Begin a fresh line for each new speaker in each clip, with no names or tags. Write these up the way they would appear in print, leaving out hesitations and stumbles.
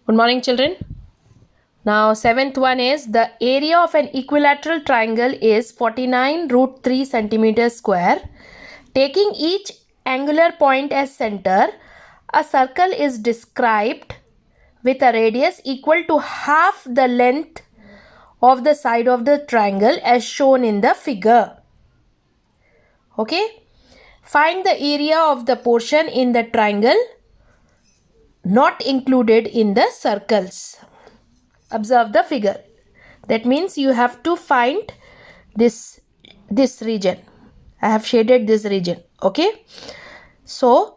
Good morning, children. Now, seventh one is the area of an equilateral triangle is 49 root 3 centimeters square. Taking each angular point as center, a circle is described with a radius equal to half the length of the side of the triangle as shown in the figure. Okay. Find the area of the portion in the triangle not included in the circles. Observe the figure. That means you have to find this region. I have shaded this region. Okay. So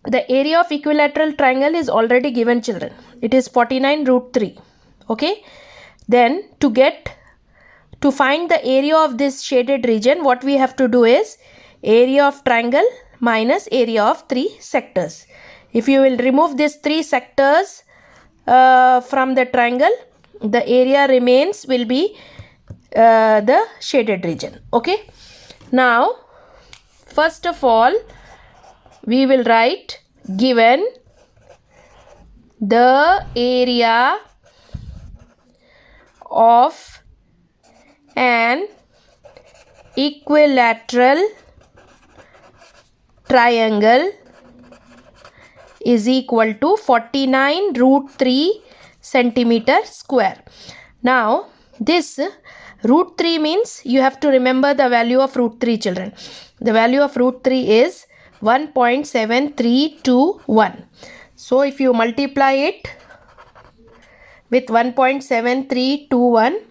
the area of equilateral triangle is already given, children. It is 49 root 3. Okay. Then to find the area of this shaded region, what we have to do is area of triangle minus area of 3 sectors. If you will remove these 3 sectors from the triangle, the area remains will be the shaded region. Okay. Now, first of all, we will write given the area of an equilateral triangle is equal to 49 root 3 centimeter square. Now, this root 3 means you have to remember the value of root 3, children. The value of root 3 is 1.7321. So, if you multiply it with 1.7321,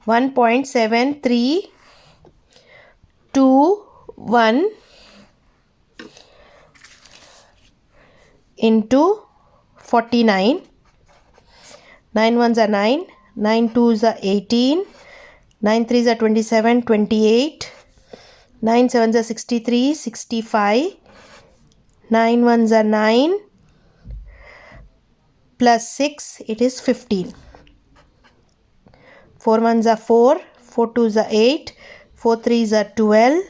1.7321 into 49, 9 ones are 9, 9 twos are 18, 9 threes are 27, 28, 9 sevens are 63, 65, 9 ones are 9, plus 6, it is 15. 4 ones are 4, 4 twos are 8, 4 threes are 12,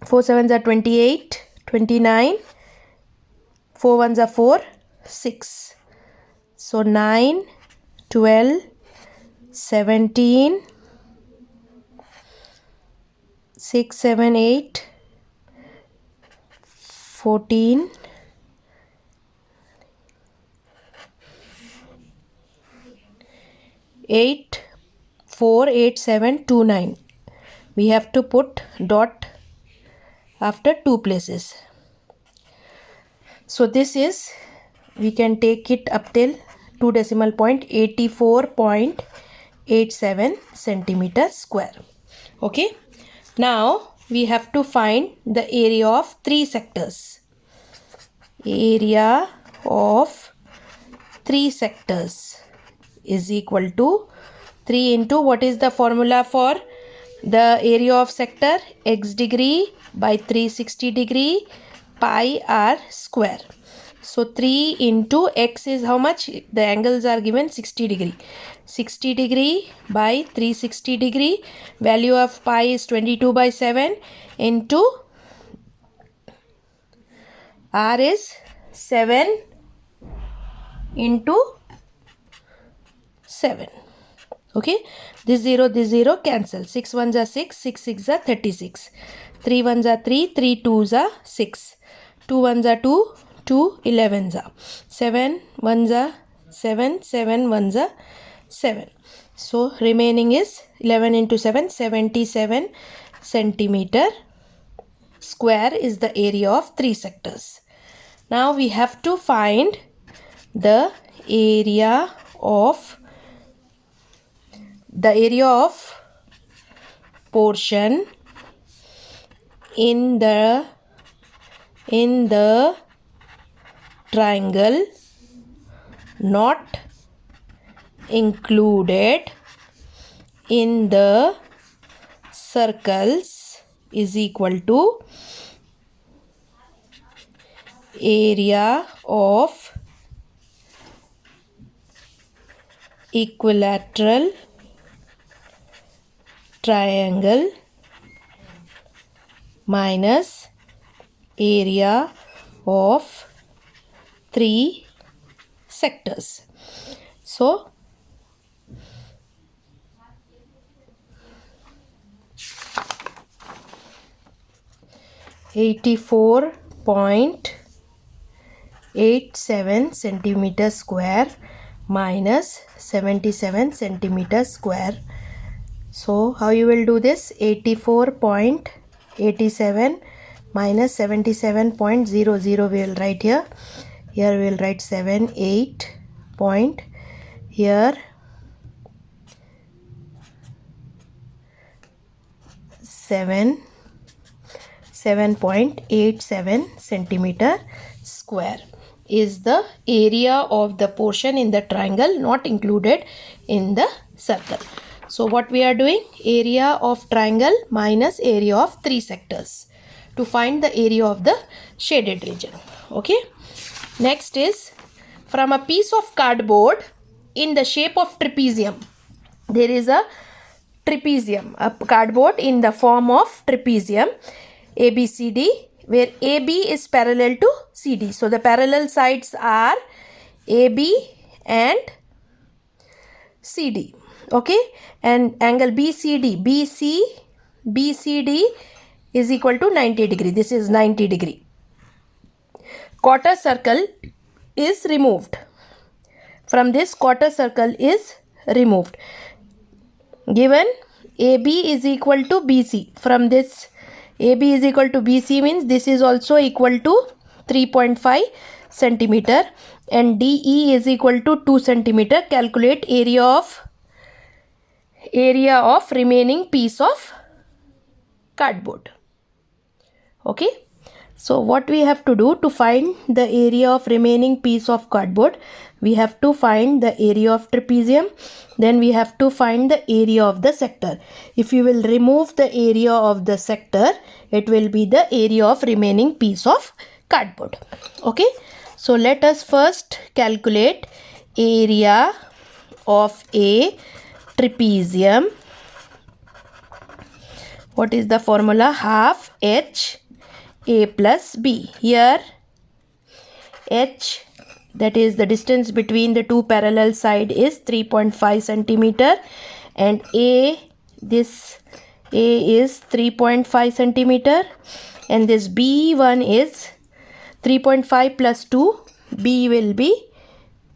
4 sevens are 28, 29, 4 ones are 4, 6. So 9, 12, 17, 6, 7, 8, 14, 8, 4, 8, 7, 2, 9. We have to put dot after 2 places. So this is, we can take it up till 2 decimal point, 84.87 centimeter square. Okay. Now we have to find the area of 3 sectors. Area of 3 sectors is equal to 3 into, what is the formula for the area of sector? X degree by 360 degree pi r square. So 3 into x is how much? The angles are given 60 degree. 60 degree by 360 degree. Value of pi is 22 by 7 into r is 7 into 7. Okay. This 0 cancel. 6 ones are 6. 6 6 are 36. 3 ones are 3. 3 twos are 6. 2 ones are 2. 2 11s are 7 ones are 7. 7 ones are 7. So remaining is 11 into 7, 77 centimeter square is the area of 3 sectors. Now we have to find the area of portion in the triangle not included in the circles is equal to area of equilateral triangle minus area of 3 sectors. So 84.87 centimeter square minus 77 centimeter square. So how you will do this? 84.87 minus 77.00 we will write here. Here we will write 8 point, here 7.87 centimeter square is the area of the portion in the triangle not included in the circle. So what we are doing? Area of triangle minus area of 3 sectors to find the area of the shaded region. Okay. Next is, from a piece of cardboard in the shape of trapezium. There is a trapezium, a cardboard in the form of trapezium ABCD, where AB is parallel to CD. So the parallel sides are AB and CD. Okay, and angle BCD is equal to 90 degree. This is 90 degree. Quarter circle is removed. From this, quarter circle is removed. Given AB is equal to BC. From this, AB is equal to BC means this is also equal to 3.5 centimeter and DE is equal to 2 centimeter. Calculate area of remaining piece of cardboard. Okay. So what we have to do to find the area of remaining piece of cardboard? We have to find the area of trapezium. Then we have to find the area of the sector. If you will remove the area of the sector, it will be the area of remaining piece of cardboard. Okay. So let us first calculate area of a trapezium. What is the formula? Half H A plus B. Here H, that is the distance between the two parallel side, is 3.5 centimeter and this A is 3.5 centimeter and this B1 is 3.5 plus 2, B will be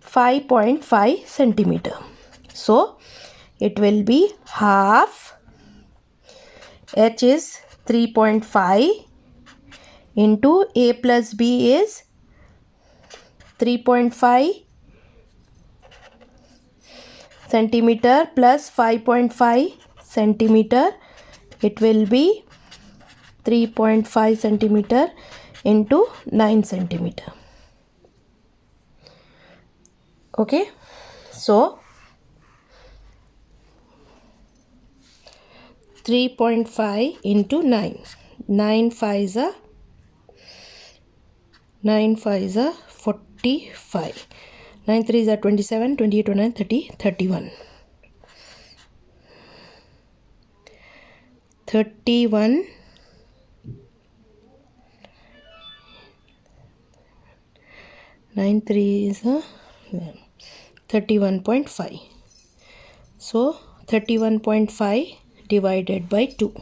5.5 centimeter. So it will be half H is 3.5 into A plus B is 3.5 centimeter plus 5.5 centimeter. It will be 3.5 centimeter into 9 centimeter. Okay. So 3.5 into 9. 9 5s are 45. 9 3s are 27, 28, 29, 30, 31. 31 9 3 is 31.5. So 31.5 divided by 2.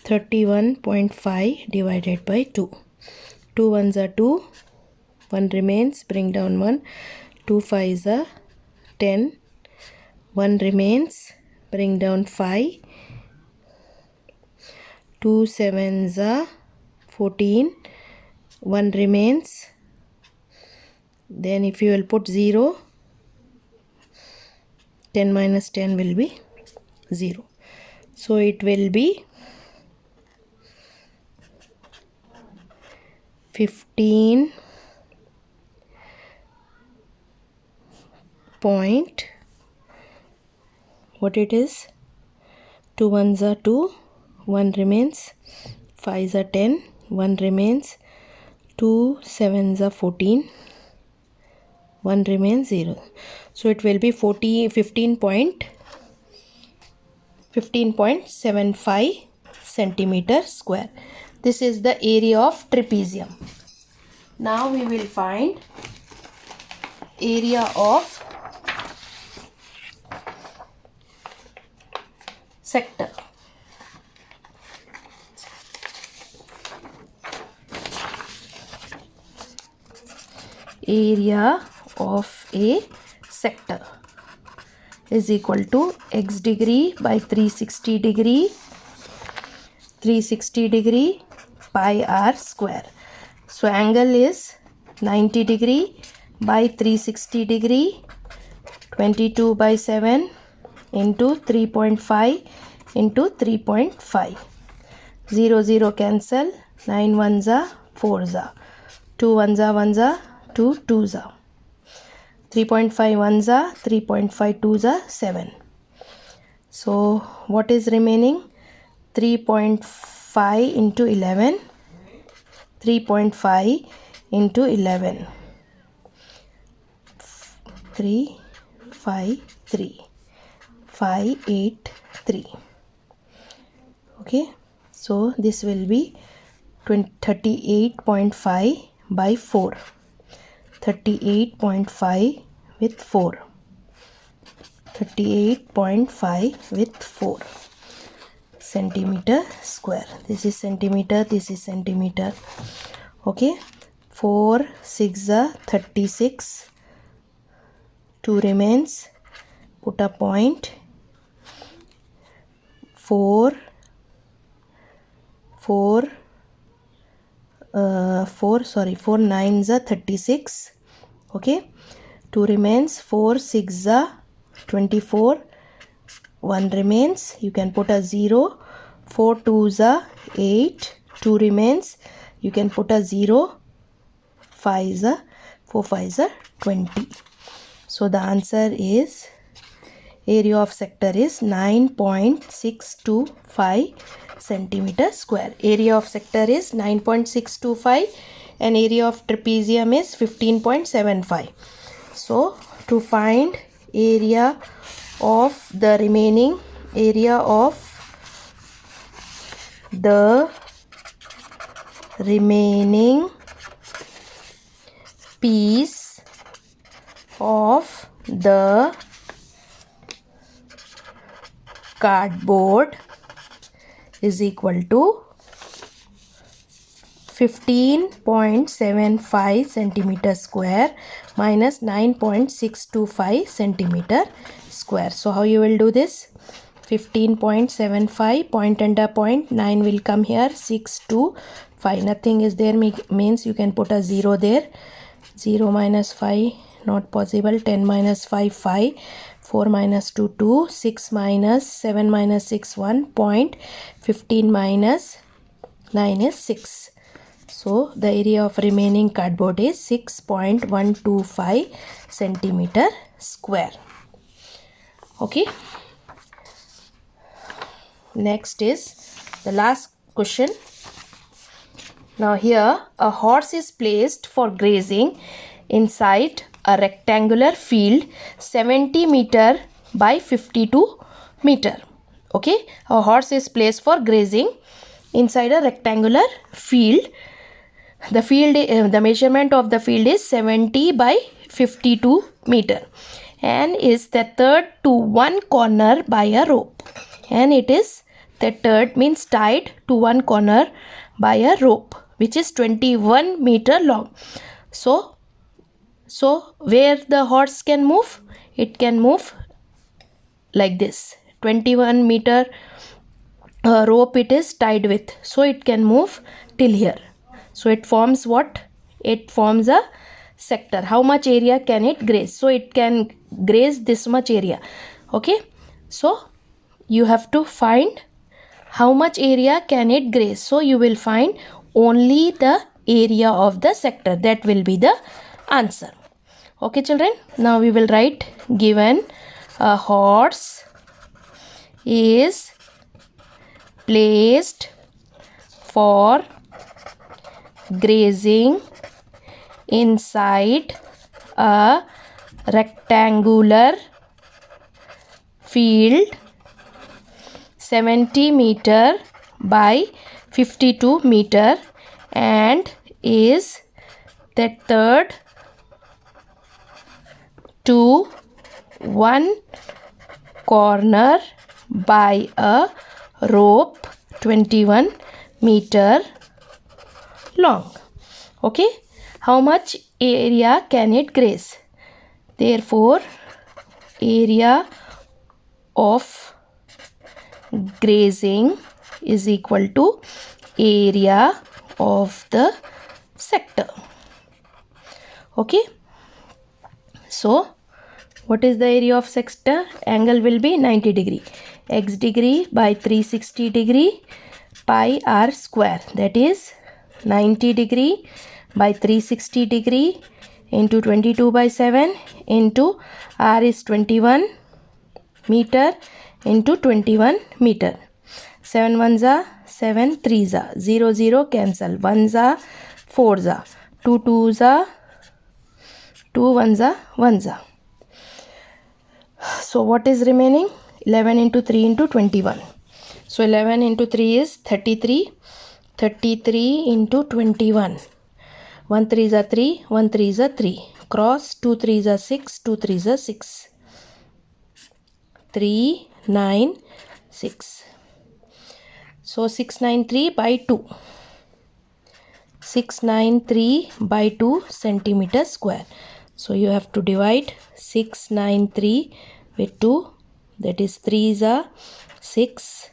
31.5 divided by 2. 2 ones are 2. 1 remains. Bring down 1. 2 5s are 10. 1 remains. Bring down 5. 2 7s are 14. 1 remains. Then if you will put 0, 10 minus 10 will be 0. So it will be 15 point, what it is, 2 ones are 2, 1 remains, 5s are 10, 1 remains, 2 7s are 14, 1 remains, 0. So it will be 15.75 centimeter square. This is the area of trapezium. Now we will find area of sector. Area of a sector is equal to x degree by 360 degree pi r square. So angle is 90 degree by 360 degree, 22 by 7 into 3.5 into 3.5. 0 0 cancel, 9 1s are 4s are, 2 1s are 1s are, 2 2s are, 3.5 1s are, 3.5 2s are 7. So what is remaining? 3.5 into 11, 3.5 into 11, 3 5 3 5 8 3. Okay, so this will be 38.5 by 4, 38.5 with 4, 38.5 with 4 centimeter square. This is centimeter, this is centimeter. Okay, 4 6 36, 2 remains, put a point, 4 9s are 36. Okay, 2 remains, 4 6 are 24, 1 remains, you can put a 0, 4 2s are 8, 2 remains, you can put a 0, 5s are 4 5s are 20. So the answer is, area of sector is 9.625 centimeter square. Area of sector is 9.625 and area of trapezium is 15.75. So to find area of the remaining piece of the cardboard is equal to 15.75 centimeter square minus 9.625 centimeter square. So how you will do this? 15.75, point under point, 9 will come here, 6 2 5, nothing is there, means you can put a 0 there. 0 minus 5 not possible, 10 minus 5 5, 4 minus 2 2, 6 minus 7 minus 6 1, point 15 minus 9 is 6. So the area of remaining cardboard is 6.125 centimeter square. Okay, next is the last question. Now here a horse is placed for grazing inside a rectangular field 70 meter by 52 meter. Okay, a horse is placed for grazing inside a rectangular field. The measurement of the field is 70 by 52 meter and is tethered to one corner by a rope, and it is tethered means tied to one corner by a rope which is 21 meter long. So where the horse can move, it can move like this. 21 meter rope it is tied with, so it can move till here. So it forms what? It forms a sector. How much area can it graze? So it can graze this much area. Okay, so you have to find how much area can it graze. So you will find only the area of the sector. That will be the answer. Okay children, now we will write, given a horse is placed for grazing inside a rectangular field 70 meter by 52 meter and is that third to one corner by a rope 21 meter long. Okay, how much area can it graze? Therefore, area of grazing is equal to area of the sector. Okay, so what is the area of sector? Angle will be 90 degree. X degree by 360 degree pi r square, that is 90 degree by 360 degree into 22 by 7 into r is 21 meter into 21 meter. 7 ones are 7 threes are 0 0 cancel, 1s are 4s are 2 2s are 2 1s are 1s are. So what is remaining? 11 into 3 into 21. So 11 into 3 is 33. 33 into 21. 1 3s are 3, 1 3s are 3. Cross 2 3s are 6, 2 3s are 6. 3 9 6. So 693 by 2. 693 by 2 centimeter square. So you have to divide 693 with 2, that is 3s are 6,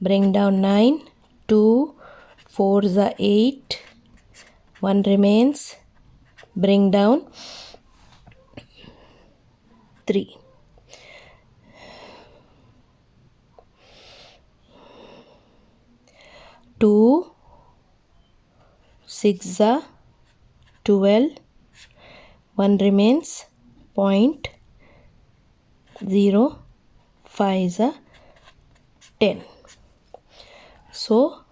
bring down 9, 2, 4s are 8, 1 remains, bring down 3. 2, 6 are 12, 1 remains, 0.05 are 10. So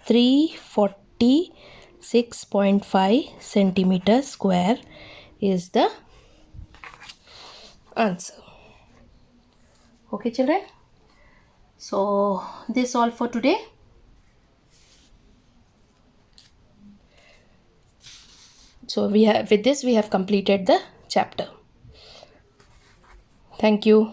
346.5 centimeter square is the answer. Okay children, so this all for today. So with this we have completed the chapter. Thank you.